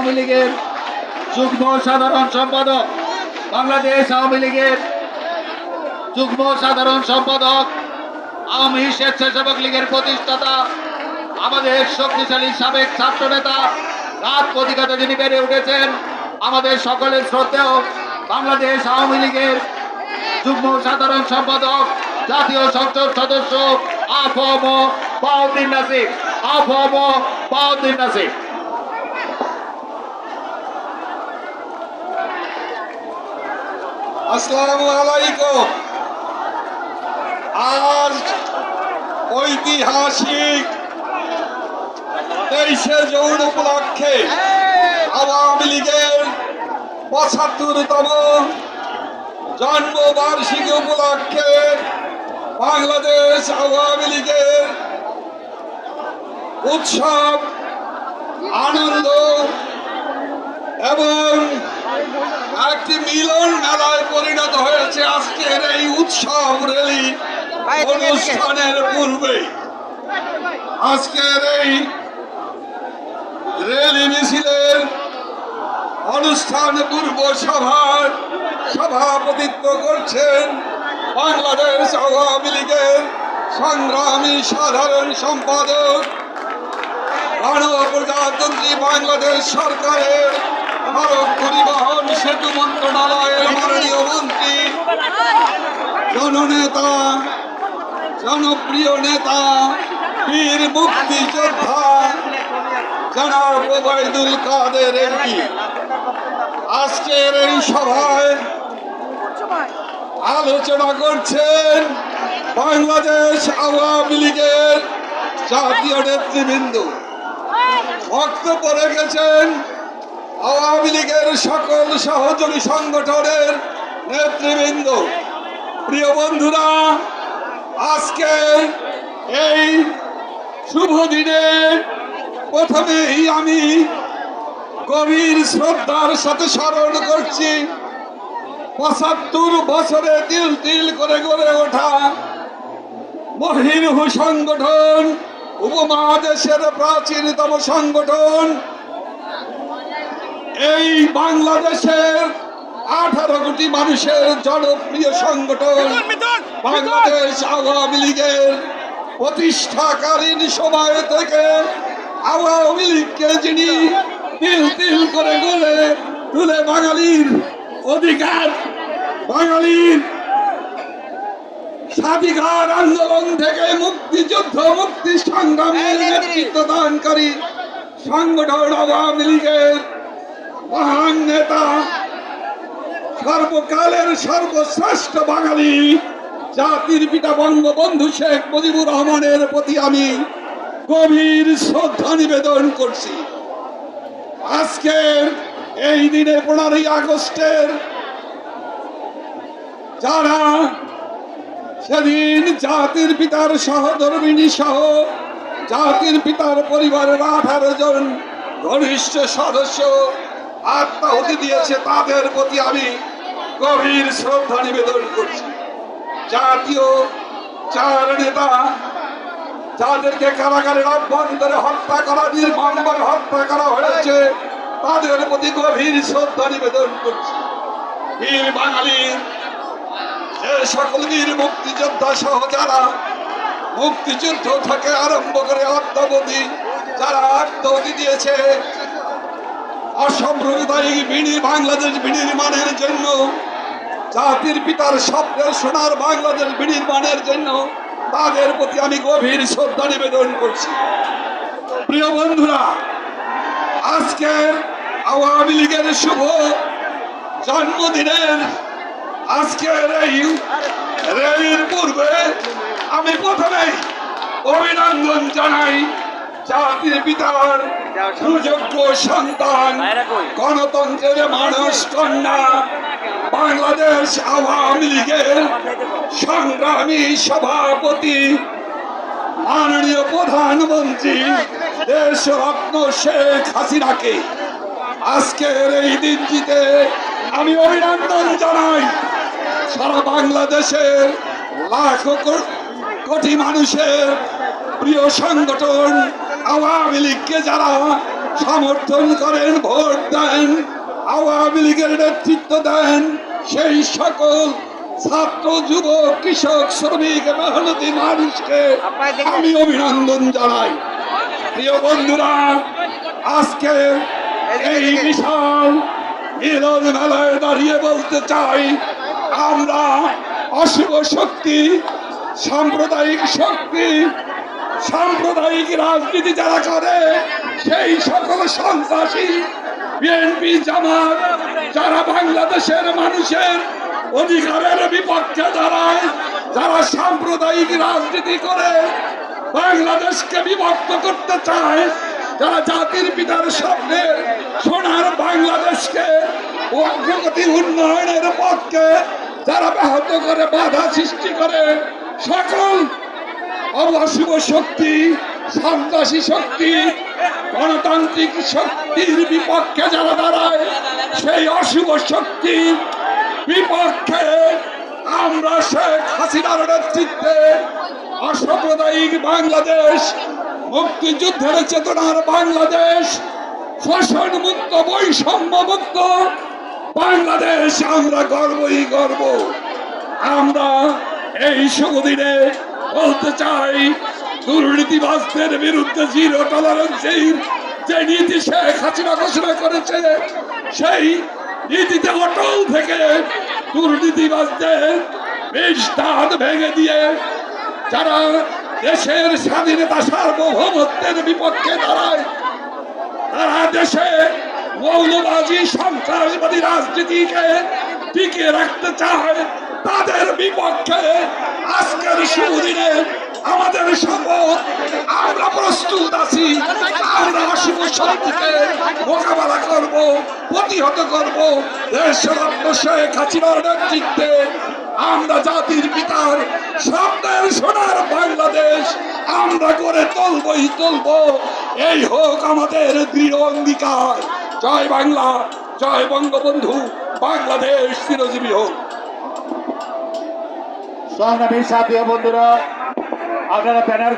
আওয়ামী লীগের যুগ্ম সাধারণ সম্পাদক, বাংলাদেশ আওয়ামী লীগের যুগ্ম সাধারণ সম্পাদক, আওয়ামী স্বেচ্ছাসেবক লীগের প্রতিষ্ঠাতা, আমাদের শক্তিশালী সাবেক ছাত্র নেতা, রাত পত্রিকাতে যিনি বেড়ে উঠেছেন, আমাদের সকলের শ্রদ্ধেয় বাংলাদেশ আওয়ামী লীগের যুগ্ম সাধারণ সম্পাদক, জাতীয় সংসদ সদস্য আফম বাউদ্দিন নাসির। আসসালামু আলাইকুম। আজ ঐতিহাসিক 23শে জুন উপলক্ষে আওয়ামী লীগের ৭৫তম জন্মবার্ষিকী উপলক্ষে বাংলাদেশ আওয়ামী লীগের উৎসব, আনন্দ এবং একটি মিলন মেলায় পরিণত হয়েছে আজকের এই উৎসব র্যালি অনুষ্ঠানের পূর্বে। আজকের এই র্যালি মিছিলের অনুষ্ঠান পূর্ব সভার সভাপতিত্ব করছেন বাংলাদেশ আওয়ামী লীগের সংগ্রামী সাধারণ সম্পাদক, গণপ্রজাতন্ত্রী বাংলাদেশ সরকারের সড়ক পরিবহন সেতু মন্ত্রণালয়ের মাননীয় মন্ত্রী, জননেতা, জনপ্রিয় নেতা, বীর মুক্তিযোদ্ধা জনাব ওবায়দুল কাদের এমপি। আজকের এই সভায় আলোচনা করছেন বাংলাদেশ আওয়ামী লীগের জাতীয় নেতৃবৃন্দ। বক্তব্য রেখেছেন আওয়ামী লীগের সকল সহযোগী সংগঠনের নেতৃবৃন্দ। প্রিয় বন্ধুরা, আজকে এই শুভ দিনে প্রথমেই আমি গভীর শ্রদ্ধার সাথে স্মরণ করছি ৭৫ বছরে তিল তিল করে গড়ে ওঠা মহিরুহ সংগঠন, উপমহাদেশের প্রাচীনতম সংগঠন, এই বাংলাদেশের 18 কোটি মানুষের জনপ্রিয় সংগঠন বাংলাদেশ আওয়ামী লীগের প্রতিষ্ঠাকালীন সময় থেকে আওয়ামী লীগকে যিনি তিল তিল করে গড়ে তুলে বাঙালির অধিকার, বাঙালির স্বাধিকার আন্দোলন থেকে মুক্তিযুদ্ধ, মুক্তি সংগ্রামের নেতৃত্ব দানকারী সংগঠন আওয়ামী লীগের মহান নেতা, সর্বকালের সর্বশ্রেষ্ঠ বাঙালি জাতির পিতা বঙ্গবন্ধু শেখ মুজিবুর রহমানের প্রতি আমি গভীর শ্রদ্ধা নিবেদন করছি। আজকের এই দিনে 15ই আগস্টের যারা সেদিন জাতির পিতার সহধর্মিণী সহ জাতির পিতার পরিবারের 18 জন ঘনিষ্ঠ সদস্য আত্মাহুতি দিয়েছে, তাদের প্রতি আমি গভীর শ্রদ্ধা নিবেদন করছি। জাতীয় 4 নেতা যাদেরকে কারাগারের অভ্যন্তরে হত্যা করা, নির্মমভাবে হত্যা করা হয়েছে, তাদের প্রতি গভীর শ্রদ্ধা নিবেদন করছি। বীর বাঙালির যে সকল বীর মুক্তিযোদ্ধা সহ যারা মুক্তিযুদ্ধ থেকে আরম্ভ করে অদ্যাবধি যারা আত্মাহুতি দিয়েছে অসাম্প্রদায়িক বাংলাদেশ বিনির্মাণের জন্য, জাতির পিতার স্বপ্নের সোনার বাংলাদেশ বিনির্মাণের জন্য, তাদের প্রতি আমি গভীর শ্রদ্ধা নিবেদন করছি। প্রিয় বন্ধুরা, আজকের আওয়ামী লীগের শুভ জন্মদিনের আজকের এই র্যালির পূর্বে আমি প্রথমেই অভিনন্দন জানাই জাতির পিতার সুযোগ্য সন্তান, গণতন্ত্রের মানুষ কন্যা, বাংলাদেশ আওয়ামী লীগের সংগ্রামী সভাপতি, মাননীয় প্রধানমন্ত্রী দেশরত্ন শেখ হাসিনাকে আজকের এই দিনটিতে আমি অভিনন্দন জানাই। সারা বাংলাদেশের লাখো কোটি মানুষের প্রিয় সংগঠন আওয়ামী লীগকে যারা সমর্থন করেন, ভোট দেন, আওয়ামী লীগের নেতৃত্ব দেন, সেই সকল ছাত্র, যুব, কৃষক, শ্রমিক, মেহনতি মানুষকে আমি অভিনন্দন জানাই। প্রিয় বন্ধুরা, আজকে এই বিশাল মিলন মেলায় দাঁড়িয়ে বলতে চাই, আমরা অশুভ শক্তি, সাম্প্রদায়িক শক্তি, সাম্প্রদায়িক রাজনীতি যারা করে, সেই সকল সন্ত্রাসী বিএনপি, জামাত, যারা বাংলাদেশের মানুষের অধিকারের বিপক্ষে দাঁড়ায়, যারা সাম্প্রদায়িক রাজনীতি করে বাংলাদেশকে বিভক্ত করতে চায়, যারা জাতির পিতার স্বপ্নের সোনার বাংলাদেশকে অগ্রগতি উন্নয়নের পক্ষে যারা ব্যাহত করে, বাধা সৃষ্টি করে, সকল অশুভ শক্তি, সন্ত্রাসী শক্তি, গণতান্ত্রিক শক্তির বিপক্ষে যারা দাঁড়ায়, সেই অশুভ শক্তির বিপক্ষে আমরা শেখ হাসিনার নেতৃত্বে অসাম্প্রদায়িক বাংলাদেশ, মুক্তিযুদ্ধের চেতনার বাংলাদেশ, শোষণ মুক্ত, বৈষম্য মুক্ত বাংলাদেশ আমরা গর্বই গর্ব। আমরা এই শুভ দিনে বলতে চাই, দুর্নীতিবাজদের বিরুদ্ধে জিরো টলারেন্সের যে নীতি শেখ হাসিনা ঘোষণা করেছে, সেই নীতিতে অটল থেকে দুর্নীতিবাজদের বেশ দাঁত ভেঙে দিয়ে যারা দেশের স্বাধীনতা, সার্বভৌমত্বের বিপক্ষে দাঁড়ায়, তারা দেশে মৌলবাদী, সন্ত্রাসবাদী রাজনীতিকে টিকিয়ে রাখতে চায়, তাদের বিপক্ষে আজকের শুভ দিনে আমাদের শপথ, আমরা প্রস্তুত আছি। আমরা অশুভ শক্তিকে মোকাবেলা করব, প্রতিহত করব। দেশের শেখ হাসিনার নেতৃত্বে আমরা জাতির পিতার স্বপ্নের সোনার বাংলাদেশ আমরা করে তুলবই তুলব। এই হোক আমাদের দৃঢ় অঙ্গীকার। জয় বাংলা, জয় বঙ্গবন্ধু, বাংলাদেশ চিরজীবী হোক। সংগ্রামী সাথী ও বন্ধুরা, আপনারা ব্যানার